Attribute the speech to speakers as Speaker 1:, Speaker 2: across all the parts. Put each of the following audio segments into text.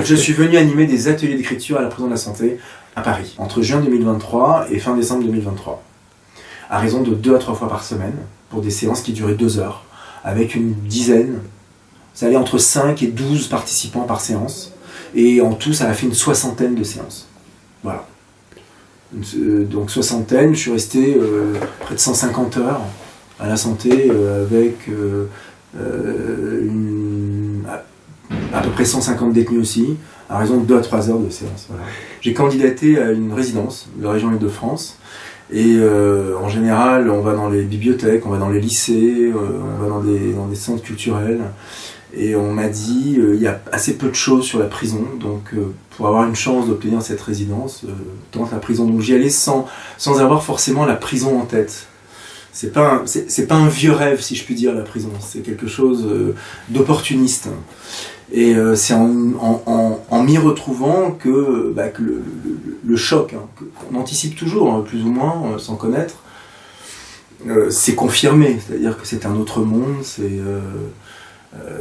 Speaker 1: Je suis venu animer des ateliers d'écriture à la prison de la Santé à Paris, entre juin 2023 et fin décembre 2023, à raison de 2 à 3 fois par semaine, pour des séances qui duraient 2 heures, avec une dizaine, ça allait entre 5 et 12 participants par séance, et en tout, ça a fait une soixantaine de séances. Voilà. Donc soixantaine, je suis resté près de 150 heures à la Santé, avec à peu près 150 détenus aussi, à raison de 2 à 3 heures de séance. Voilà. J'ai candidaté à une résidence de la région Île-de-France, et en général, on va dans les bibliothèques, on va dans les lycées, on va dans des centres culturels, et on m'a dit il y a assez peu de choses sur la prison, donc pour avoir une chance d'obtenir cette résidence, tente la prison. Donc j'y allais sans avoir forcément la prison en tête. C'est pas un vieux rêve, si je puis dire, la prison. C'est quelque chose d'opportuniste. Et c'est en m'y retrouvant que le choc, qu'on anticipe toujours, plus ou moins, sans connaître, c'est confirmé. C'est-à-dire que c'est un autre monde,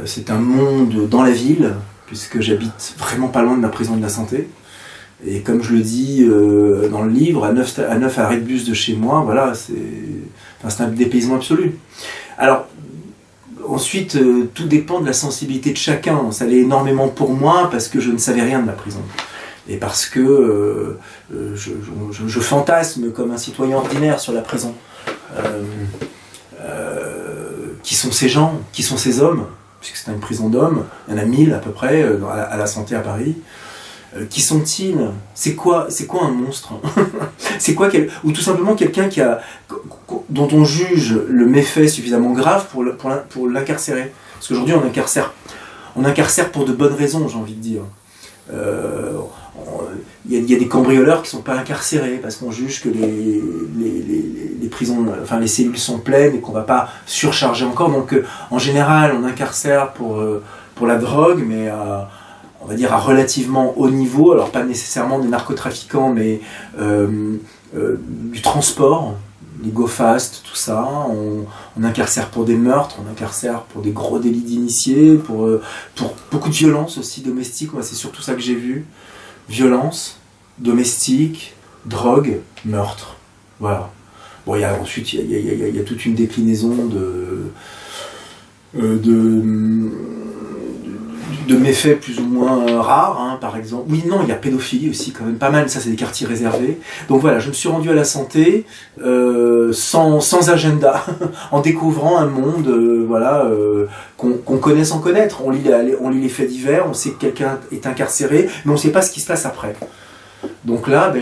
Speaker 1: c'est un monde dans la ville, puisque j'habite vraiment pas loin de la prison de la Santé. Et comme je le dis dans le livre, à 9 arrêts de bus de chez moi, voilà, c'est un dépaysement absolu. Alors, ensuite, tout dépend de la sensibilité de chacun. Ça l'est énormément pour moi parce que je ne savais rien de la prison. Et parce que je fantasme comme un citoyen ordinaire sur la prison. Qui sont ces gens, qui sont ces hommes, puisque c'est une prison d'hommes, il y en a 1000 à peu près à la Santé à Paris. Qui sont-ils ? C'est quoi un monstre ? C'est quoi ou tout simplement quelqu'un dont on juge le méfait suffisamment grave pour l'incarcérer. Parce qu'aujourd'hui on incarcère pour de bonnes raisons, j'ai envie de dire. Il y a des cambrioleurs qui ne sont pas incarcérés parce qu'on juge que les prisons, enfin les cellules sont pleines et qu'on ne va pas surcharger encore. Donc en général on incarcère pour la drogue, mais on va dire à relativement haut niveau, alors pas nécessairement des narcotrafiquants, mais du transport, les go-fast, tout ça. On incarcère pour des meurtres, on incarcère pour des gros délits d'initiés, pour beaucoup de violence aussi domestique. Moi, c'est surtout ça que j'ai vu. Violence, domestique, drogue, meurtre. Voilà. Bon, ensuite, il y a toute une déclinaison de méfaits plus ou moins rares, par exemple. Oui, non, il y a pédophilie aussi, quand même pas mal, ça c'est des quartiers réservés. Donc voilà, je me suis rendu à la Santé sans agenda, en découvrant un monde qu'on connaît sans connaître. On lit les faits divers, on sait que quelqu'un est incarcéré, mais on ne sait pas ce qui se passe après. Donc là,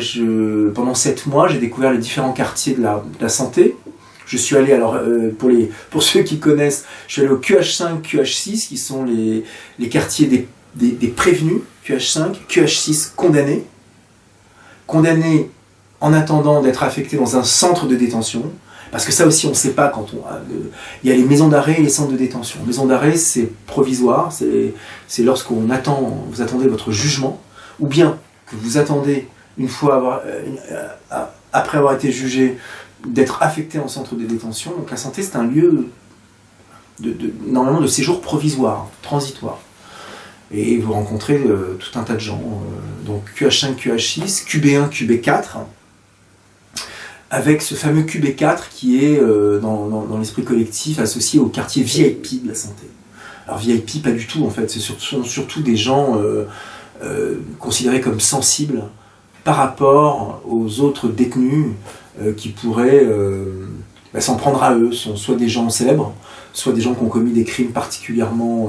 Speaker 1: pendant 7 mois, j'ai découvert les différents quartiers de la Santé. Je suis allé, alors, pour ceux qui connaissent, je suis allé au QH5, QH6, qui sont les quartiers des prévenus, QH5, QH6 condamnés. Condamnés en attendant d'être affectés dans un centre de détention. Parce que ça aussi, on ne sait pas il y a les maisons d'arrêt et les centres de détention. Maison d'arrêt, c'est provisoire, c'est lorsqu'on vous attendez votre jugement, ou bien que vous attendez, une fois après avoir été jugé, d'être affecté en centre de détention. Donc la Santé, c'est un lieu normalement de séjour provisoire, transitoire. Et vous rencontrez tout un tas de gens. Donc QH5, QH6, QB1, QB4, avec ce fameux QB4 qui est dans l'esprit collectif associé au quartier VIP de la Santé. Alors VIP, pas du tout en fait, ce sont surtout des gens considérés comme sensibles par rapport aux autres détenus qui pourraient s'en prendre à eux. Ce sont soit des gens célèbres, soit des gens qui ont commis des crimes particulièrement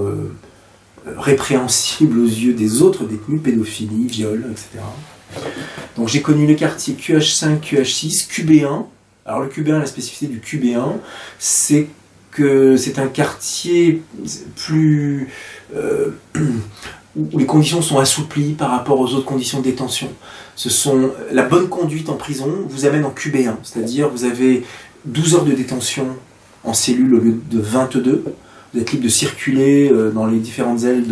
Speaker 1: répréhensibles aux yeux des autres détenus, pédophilie, viol, etc. Donc j'ai connu les quartiers QH5, QH6, QB1. Alors le QB1, la spécificité du QB1, c'est que c'est un quartier plus où les conditions sont assouplies par rapport aux autres conditions de détention. La bonne conduite en prison vous amène en QB1, c'est-à-dire vous avez 12 heures de détention en cellule au lieu de 22. Vous êtes libre de circuler dans les différentes ailes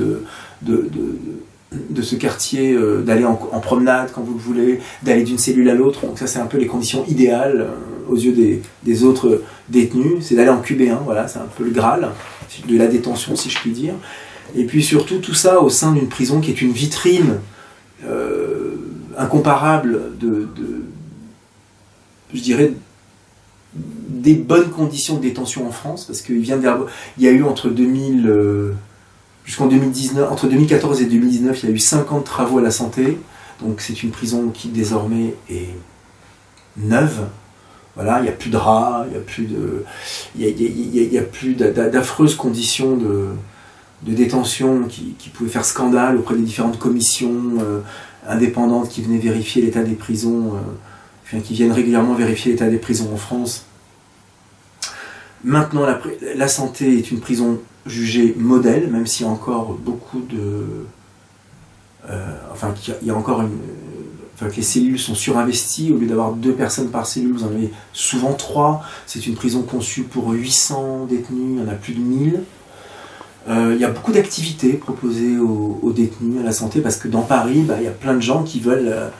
Speaker 1: de ce quartier, d'aller en promenade quand vous le voulez, d'aller d'une cellule à l'autre. Donc ça, c'est un peu les conditions idéales aux yeux des autres détenus. C'est d'aller en QB1, voilà, c'est un peu le Graal de la détention, si je puis dire. Et puis surtout tout ça au sein d'une prison qui est une vitrine incomparable je dirais, des bonnes conditions de détention en France, parce qu'il y a eu entre 2000, jusqu'en 2019, entre 2014 et 2019, il y a eu 50 travaux à la santé, donc c'est une prison qui désormais est neuve. Voilà, il n'y a plus de rats, il y a plus d'affreuses conditions de détention qui pouvaient faire scandale auprès des différentes commissions indépendantes qui venaient vérifier l'état des prisons, qui viennent régulièrement vérifier l'état des prisons en France. Maintenant, la santé est une prison jugée modèle, même s'il y a encore beaucoup de... il y a encore que les cellules sont surinvesties. Au lieu d'avoir 2 personnes par cellule, vous en avez souvent 3. C'est une prison conçue pour 800 détenus, il y en a plus de 1000. Il y a beaucoup d'activités proposées aux détenus à la santé, parce que dans Paris, il y a plein de gens qui veulent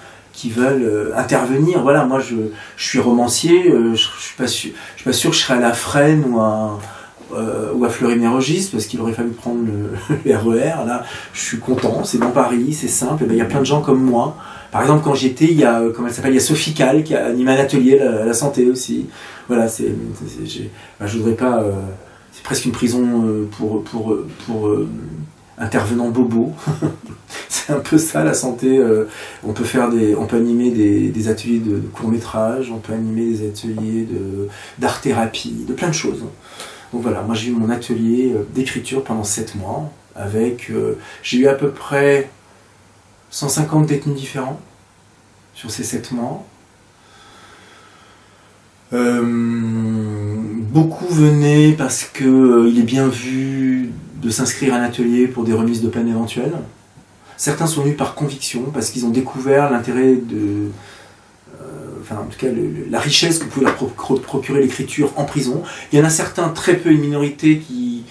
Speaker 1: intervenir. Voilà, moi je suis romancier, je suis pas sûr que je serais à la Fresne ou à Fleury-Mérogis, parce qu'il aurait fallu prendre le RER. Là, je suis content, c'est dans Paris, c'est simple. Il y a plein de gens comme moi. Par exemple, quand j'étais, il y a Sophie Calle qui a animé un atelier à la santé aussi. Voilà, je voudrais pas... c'est presque une prison pour intervenants bobos. C'est un peu ça, la santé. On peut animer des ateliers de court-métrage, on peut animer des ateliers d'art-thérapie, de plein de choses. Donc voilà, moi j'ai eu mon atelier d'écriture pendant 7 mois, j'ai eu à peu près 150 détenus différents sur ces 7 mois. Beaucoup venaient parce qu'il est bien vu de s'inscrire à un atelier pour des remises de peine éventuelles. Certains sont venus par conviction, parce qu'ils ont découvert l'intérêt en tout cas la richesse que pouvait leur procurer l'écriture en prison. Il y en a certains, très peu, une minorité, qui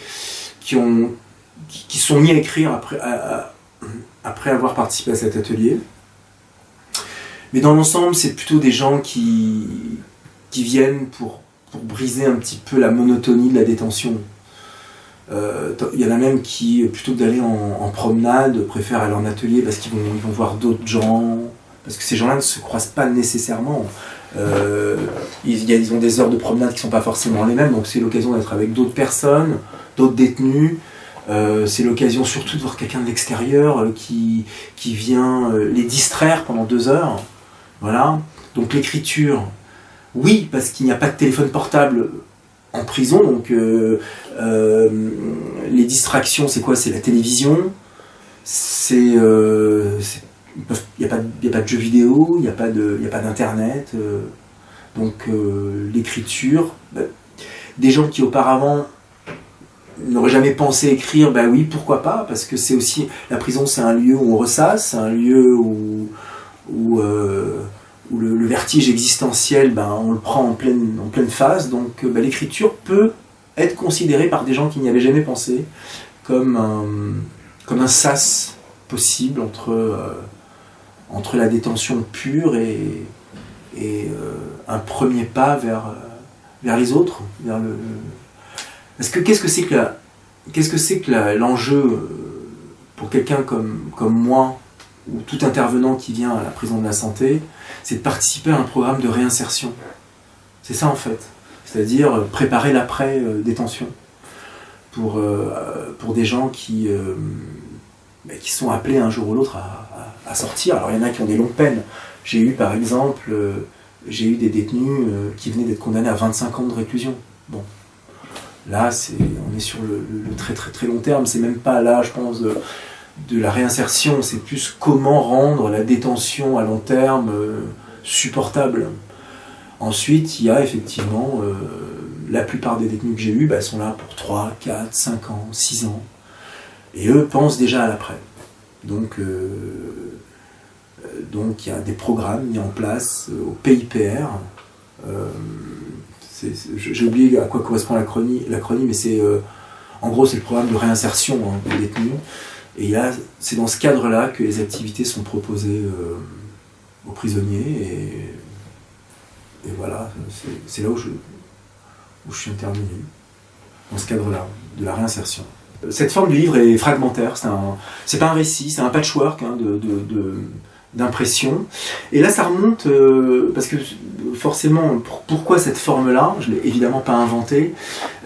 Speaker 1: sont mis à écrire après avoir participé à cet atelier. Mais dans l'ensemble, c'est plutôt des gens qui viennent pour briser un petit peu la monotonie de la détention. Il y en a même qui, plutôt que d'aller en promenade, préfèrent aller en atelier parce qu'ils vont voir d'autres gens, parce que ces gens-là ne se croisent pas nécessairement. Ils ont des heures de promenade qui ne sont pas forcément les mêmes, donc c'est l'occasion d'être avec d'autres personnes, d'autres détenus. C'est l'occasion surtout de voir quelqu'un de l'extérieur qui vient les distraire pendant 2 heures. Voilà. Donc l'écriture, oui, parce qu'il n'y a pas de téléphone portable en prison, donc les distractions, c'est quoi? C'est la télévision, il n'y a pas de jeux vidéo, il n'y a pas d'internet, donc l'écriture, des gens qui auparavant n'auraient jamais pensé écrire, oui, pourquoi pas, parce que c'est aussi, la prison c'est un lieu où on ressasse, c'est un lieu où le vertige existentiel, on le prend en pleine phase, donc l'écriture peut être considérée par des gens qui n'y avaient jamais pensé comme un sas possible entre la détention pure et un premier pas vers les autres, Parce que qu'est-ce que c'est que l'enjeu pour quelqu'un comme moi, ou tout intervenant qui vient à la prison de la santé, c'est de participer à un programme de réinsertion. C'est ça en fait. C'est-à-dire préparer l'après-détention pour des gens qui sont appelés un jour ou l'autre à sortir. Alors il y en a qui ont des longues peines. J'ai eu par exemple des détenus qui venaient d'être condamnés à 25 ans de réclusion. Bon. Là, on est sur le très très très long terme. C'est même pas là, je pense, de la réinsertion. C'est plus comment rendre la détention à long terme supportable. Ensuite, il y a effectivement la plupart des détenus que j'ai eus sont là pour 3, 4, 5 ans, 6 ans. Et eux pensent déjà à l'après. Donc il y a des programmes mis en place au PIPR. J'ai oublié à quoi correspond l'acronyme, mais en gros c'est le programme de réinsertion des détenus. Et là, c'est dans ce cadre-là que les activités sont proposées aux prisonniers. Et voilà, c'est là où je suis intervenu, dans ce cadre-là, de la réinsertion. Cette forme du livre est fragmentaire, c'est pas un récit, c'est un patchwork d'impressions. Et là ça remonte, parce que forcément, pourquoi cette forme-là? Je ne l'ai évidemment pas inventée.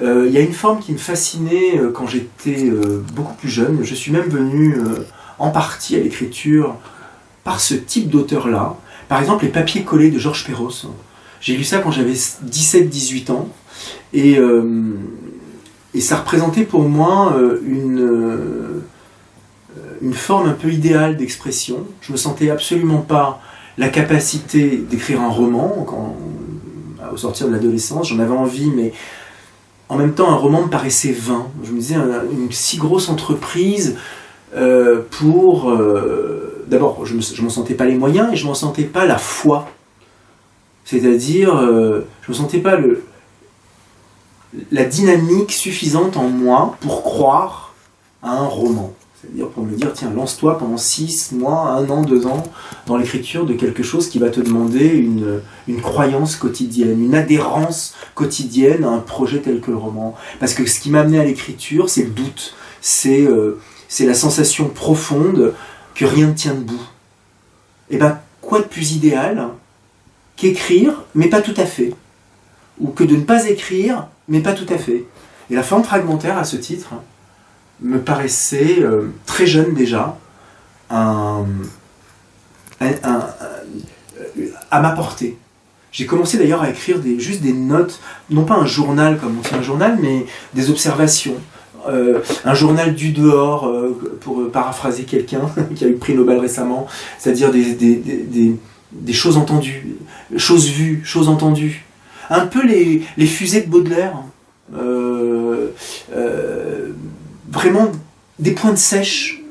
Speaker 1: Il y a une forme qui me fascinait quand j'étais beaucoup plus jeune. Je suis même venu en partie à l'écriture par ce type d'auteur-là. Par exemple, les papiers collés de Georges Perros. J'ai lu ça quand j'avais 17-18 ans. Et ça représentait pour moi une forme un peu idéale d'expression. Je ne me sentais absolument pas la capacité d'écrire un roman au sortir de l'adolescence. J'en avais envie, mais en même temps, un roman me paraissait vain. Je me disais, une si grosse entreprise pour... D'abord, je ne m'en sentais pas les moyens et je ne m'en sentais pas la foi. C'est-à-dire, je ne me sentais pas la dynamique suffisante en moi pour croire à un roman. C'est-à-dire pour me dire, tiens, lance-toi pendant 6 mois, 1 an, 2 ans dans l'écriture de quelque chose qui va te demander une croyance quotidienne, une adhérence quotidienne à un projet tel que le roman. Parce que ce qui m'a amené à l'écriture, c'est le doute, c'est la sensation profonde que rien ne tient debout. Et bien, quoi de plus idéal qu'écrire, mais pas tout à fait. Ou que de ne pas écrire, mais pas tout à fait. Et la forme fragmentaire, à ce titre, me paraissait très jeune déjà à ma portée. J'ai commencé d'ailleurs à écrire juste des notes, non pas un journal comme on fait un journal, mais des observations. Un journal du dehors, pour paraphraser quelqu'un qui a eu le prix Nobel récemment, c'est-à-dire des choses entendues, choses vues, choses entendues. Un peu les fusées de Baudelaire. Vraiment des points de sèche,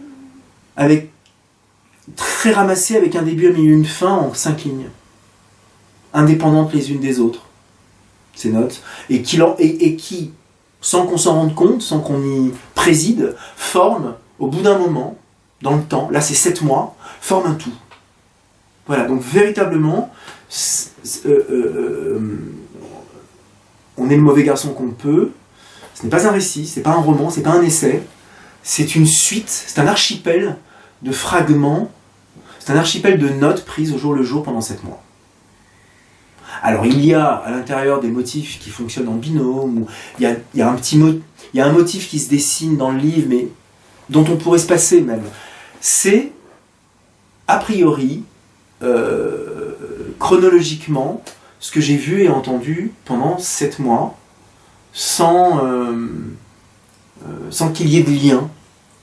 Speaker 1: très ramassés avec un début, un milieu, une fin en 5 lignes. Indépendantes les unes des autres, ces notes. Et qui, sans qu'on s'en rende compte, sans qu'on y préside, forment, au bout d'un moment, dans le temps, là c'est 7 mois, forment un tout. Voilà, donc véritablement, on est le mauvais garçon qu'on peut. Ce n'est pas un récit, ce n'est pas un roman, ce n'est pas un essai. C'est une suite, c'est un archipel de fragments, c'est un archipel de notes prises au jour le jour pendant 7 mois. Alors il y a à l'intérieur des motifs qui fonctionnent en binôme, il y a un motif qui se dessine dans le livre, mais dont on pourrait se passer même. C'est, a priori, chronologiquement, ce que j'ai vu et entendu pendant 7 mois, sans qu'il y ait de lien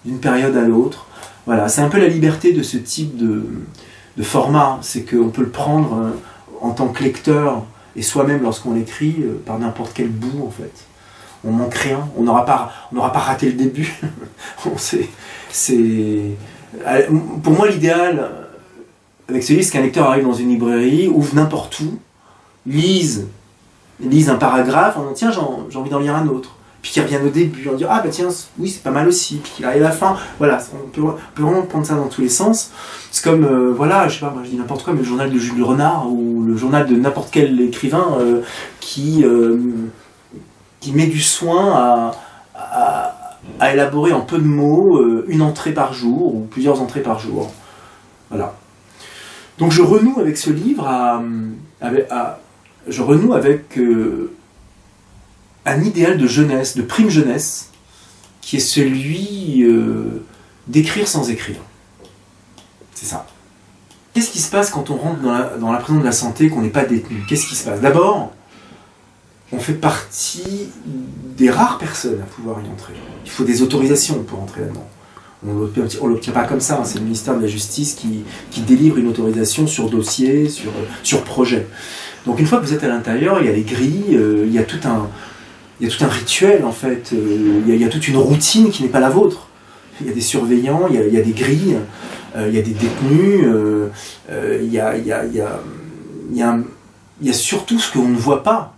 Speaker 1: d'une période à l'autre. Voilà, c'est un peu la liberté de ce type de format, c'est qu'on peut le prendre en tant que lecteur, et soi-même lorsqu'on l'écrit, par n'importe quel bout en fait. On manque rien, on n'aura pas raté le début. Pour moi l'idéal, avec ce livre, c'est qu'un lecteur arrive dans une librairie, ouvre n'importe où, lise un paragraphe en disant tiens j'ai envie d'en lire un autre, puis qu'il revienne au début en disant ah bah tiens oui c'est pas mal aussi, puis qu'il arrive à la fin. Voilà, on peut vraiment prendre ça dans tous les sens. C'est comme voilà, je sais pas, moi je dis n'importe quoi, mais le journal de Jules Renard ou le journal de n'importe quel écrivain qui met du soin à élaborer en peu de mots une entrée par jour ou plusieurs entrées par jour. Voilà. Donc je renoue avec ce livre je renoue avec un idéal de jeunesse, de prime jeunesse, qui est celui d'écrire sans écrire. C'est ça. Qu'est-ce qui se passe quand on rentre dans la prison de la santé, qu'on n'est pas détenu? Qu'est-ce qui se passe? D'abord, on fait partie des rares personnes à pouvoir y entrer. Il faut des autorisations pour entrer là-dedans. On ne l'obtient pas comme ça, c'est le ministère de la Justice qui délivre une autorisation sur dossier, sur projet. Donc une fois que vous êtes à l'intérieur, il y a les grilles, il y a tout un rituel en fait, il y a toute une routine qui n'est pas la vôtre. Il y a des surveillants, il y a des grilles, il y a des détenus, il y a surtout ce qu'on ne voit pas.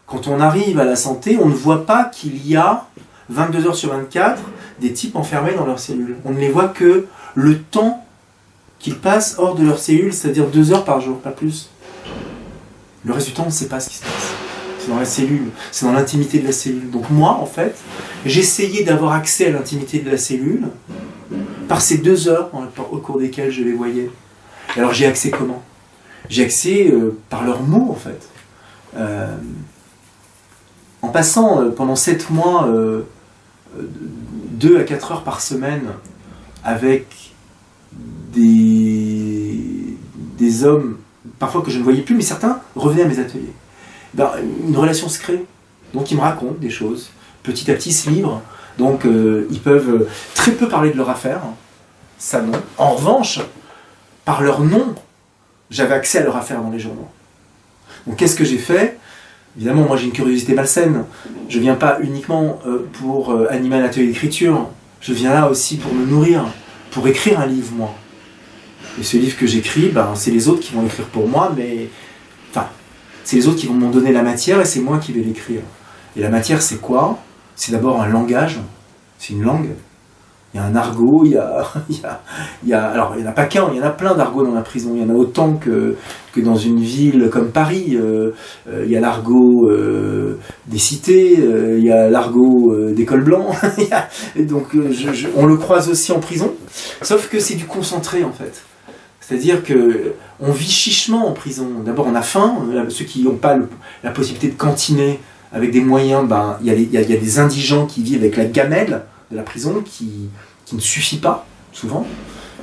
Speaker 1: Quand on arrive à la santé, on ne voit pas qu'il y a 22 heures sur 24 des types enfermés dans leurs cellules. On ne les voit que le temps qu'ils passent hors de leur cellule, c'est-à-dire 2 heures par jour, pas plus. Le reste du temps, on ne sait pas ce qui se passe. c'est dans la cellule, c'est dans l'intimité de la cellule. Donc moi, en fait, j'essayais d'avoir accès à l'intimité de la cellule par ces 2 heures au cours desquelles je les voyais. Et alors j'ai accès comment? J'ai accès par leurs mots, en fait. En passant pendant 7 mois, 2 à 4 heures par semaine, avec des hommes, parfois que je ne voyais plus, mais certains revenaient à mes ateliers. Ben, une relation se crée. Donc ils me racontent des choses. Petit à petit, ils se livrent. Donc ils peuvent très peu parler de leur affaire. Ça non. En revanche, par leur nom, j'avais accès à leur affaire dans les journaux. Donc qu'est-ce que j'ai fait? Évidemment, moi j'ai une curiosité malsaine. Je ne viens pas uniquement pour animer un atelier d'écriture. Je viens là aussi pour me nourrir, pour écrire un livre, moi. Et ce livre que j'écris, ben, c'est les autres qui vont l'écrire pour moi, mais... Enfin, c'est les autres qui vont m'en donner la matière et c'est moi qui vais l'écrire. Et la matière, c'est quoi? C'est d'abord un langage, c'est une langue. Il y a un argot, alors il n'y en a pas qu'un, il y en a plein d'argots dans la prison. Il y en a autant que dans une ville comme Paris. Il y a l'argot des cités, il y a l'argot des cols blancs. Et donc on le croise aussi en prison, sauf que c'est du concentré en fait. C'est-à-dire qu'on vit chichement en prison. D'abord on a faim, ceux qui n'ont pas la possibilité de cantiner avec des moyens, ben, il y a des indigents qui vivent avec la gamelle de la prison qui ne suffit pas, souvent,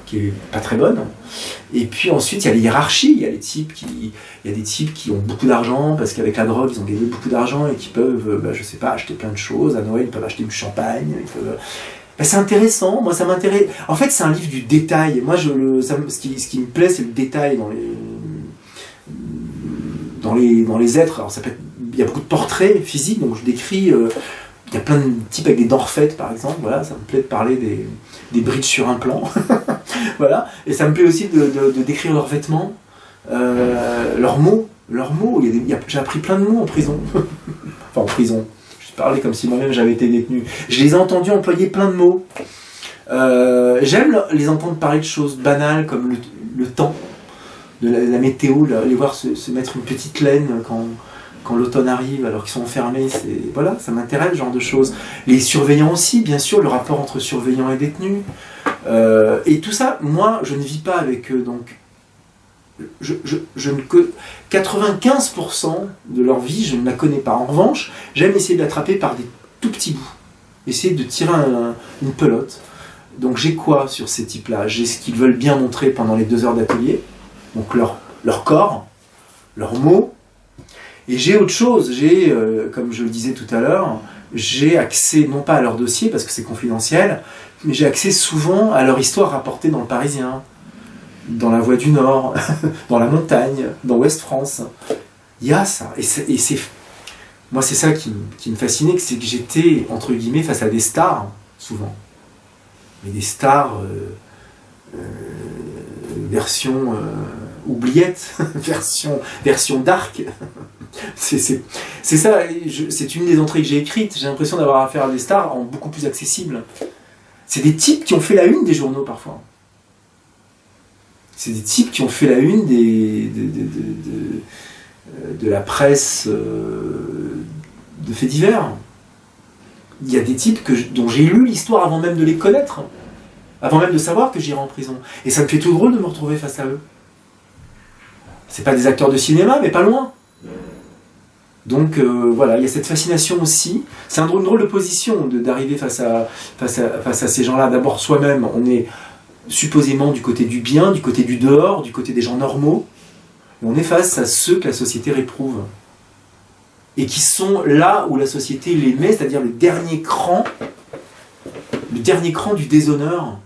Speaker 1: qui est pas très bonne. Et puis ensuite, il y a les hiérarchies, il y a des types qui ont beaucoup d'argent, parce qu'avec la drogue, ils ont gagné beaucoup d'argent et qui peuvent, je sais pas, acheter plein de choses. À Noël, ils peuvent acheter du champagne, c'est intéressant, moi ça m'intéresse. En fait, c'est un livre du détail. Moi, ce qui me plaît, c'est le détail dans les êtres. Alors, il y a beaucoup de portraits physiques, donc je décris... il y a plein de types avec des dents refaites, par exemple. Voilà, ça me plaît de parler des brides sur un plan. Voilà. Et ça me plaît aussi de décrire leurs vêtements, leurs mots. J'ai appris plein de mots en prison. Enfin, en prison. Je parlais comme si moi-même j'avais été détenu. Je les ai entendus employer plein de mots. J'aime les entendre parler de choses banales comme le temps, de la météo, les voir se mettre une petite laine quand l'automne arrive, alors qu'ils sont enfermés, voilà, ça m'intéresse, ce genre de choses. Les surveillants aussi, bien sûr, le rapport entre surveillants et détenus. Et tout ça, moi, je ne vis pas avec eux, donc 95% de leur vie, je ne la connais pas. En revanche, j'aime essayer de l'attraper par des tout petits bouts. Essayer de tirer une pelote. Donc j'ai quoi sur ces types-là? J'ai ce qu'ils veulent bien montrer pendant les 2 heures d'atelier, donc leur corps, leurs mots. Et j'ai autre chose, comme je le disais tout à l'heure, j'ai accès non pas à leur dossier parce que c'est confidentiel, mais j'ai accès souvent à leur histoire rapportée dans le Parisien, dans la Voix du Nord, dans la montagne, dans Ouest France. Il y a ça. Moi, c'est ça qui me fascinait, c'est que j'étais, entre guillemets, face à des stars, souvent. Mais des stars version oubliette, version dark. C'est ça, c'est une des entrées que j'ai écrites. J'ai l'impression d'avoir affaire à des stars en beaucoup plus accessible. C'est des types qui ont fait la une des journaux parfois. C'est des types qui ont fait la une de la presse de faits divers. Il y a des types dont j'ai lu l'histoire avant même de les connaître, avant même de savoir que j'irais en prison. Et ça me fait tout drôle de me retrouver face à eux. C'est pas des acteurs de cinéma, mais pas loin. Donc voilà, il y a cette fascination aussi. C'est une drôle de position d'arriver face à ces gens-là. D'abord soi-même, on est supposément du côté du bien, du côté du dehors, du côté des gens normaux. Et on est face à ceux que la société réprouve. Et qui sont là où la société les met, c'est-à-dire le dernier cran du déshonneur.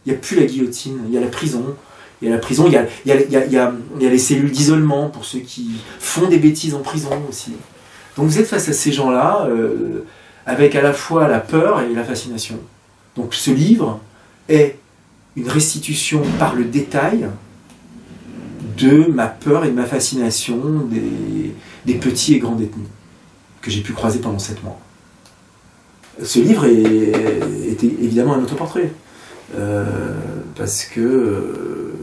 Speaker 1: Il n'y a plus la guillotine, il y a la prison. Il y a la prison, il y a les cellules d'isolement pour ceux qui font des bêtises en prison aussi. Donc vous êtes face à ces gens-là, avec à la fois la peur et la fascination. Donc ce livre est une restitution par le détail de ma peur et de ma fascination des petits et grands détenus que j'ai pu croiser pendant 7 mois. Ce livre était évidemment un autoportrait. Parce que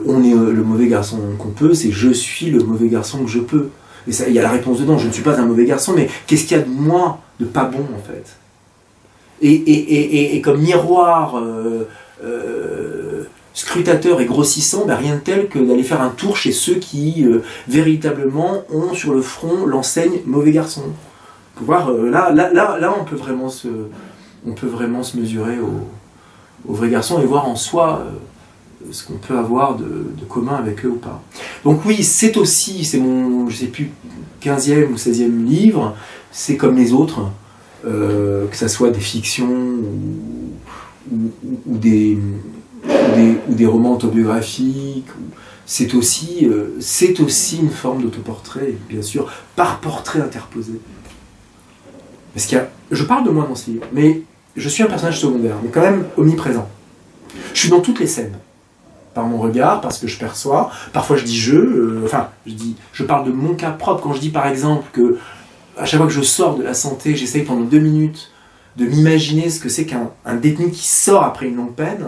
Speaker 1: on est le mauvais garçon qu'on peut, c'est je suis le mauvais garçon que je peux. Et ça, il y a la réponse dedans, je ne suis pas un mauvais garçon, mais qu'est-ce qu'il y a de moi de pas bon en fait? Et comme miroir scrutateur et grossissant, ben rien de tel que d'aller faire un tour chez ceux qui véritablement ont sur le front l'enseigne mauvais garçon. Pour voir, là on peut vraiment se mesurer au vrai garçon et voir en soi ce qu'on peut avoir de commun avec eux ou pas. Donc oui, c'est mon, je sais plus, 15e ou 16e livre, c'est comme les autres, que ça soit des fictions ou des romans autobiographiques, c'est aussi une forme d'autoportrait, bien sûr, par portrait interposé. Parce je parle de moi dans ce livre, mais je suis un personnage secondaire, mais quand même omniprésent. Je suis dans toutes les scènes, par mon regard, parce que je perçois. Parfois je dis je parle de mon cas propre, quand je dis par exemple que à chaque fois que je sors de la santé, j'essaye pendant 2 minutes de m'imaginer ce que c'est qu'un détenu qui sort après une longue peine,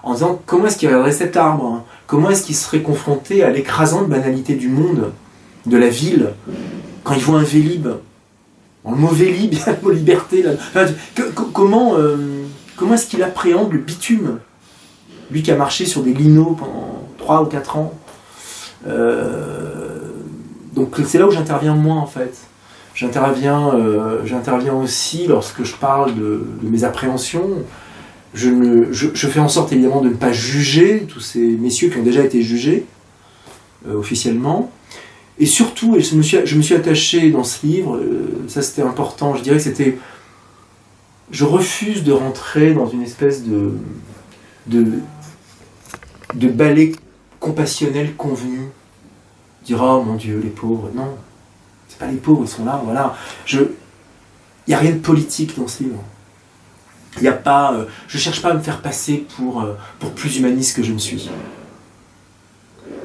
Speaker 1: en disant comment est-ce qu'il regarderait cet arbre, hein, comment est-ce qu'il serait confronté à l'écrasante banalité du monde, de la ville, quand il voit un Vélib. Dans le mot Vélib, il y a le mot liberté. Là. Enfin, comment est-ce qu'il appréhende le bitume, lui qui a marché sur des linos pendant 3 ou 4 ans. Donc c'est là où j'interviens moi en fait. J'interviens aussi lorsque je parle de mes appréhensions. Je fais en sorte évidemment de ne pas juger tous ces messieurs qui ont déjà été jugés officiellement. Et surtout, et je me suis attaché dans ce livre, ça c'était important, je dirais que c'était... Je refuse de rentrer dans une espèce de balai compassionnel convenu. Dire « Oh mon Dieu, les pauvres ». Non, c'est pas les pauvres, ils sont là, voilà. Il n'y a rien de politique dans ce livre. Il y a pas, je ne cherche pas à me faire passer pour plus humaniste que je ne suis.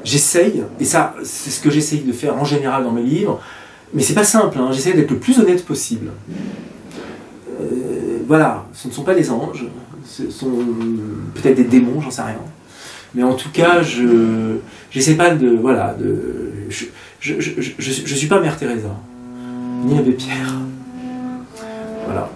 Speaker 1: J'essaye, et ça, c'est ce que j'essaye de faire en général dans mes livres, mais c'est pas simple, hein, j'essaye d'être le plus honnête possible. Voilà, ce ne sont pas des anges, ce sont peut-être des démons, j'en sais rien. Mais en tout cas, j'essaie pas de... Voilà, je suis pas Mère Teresa, ni Abbé Pierre. Voilà.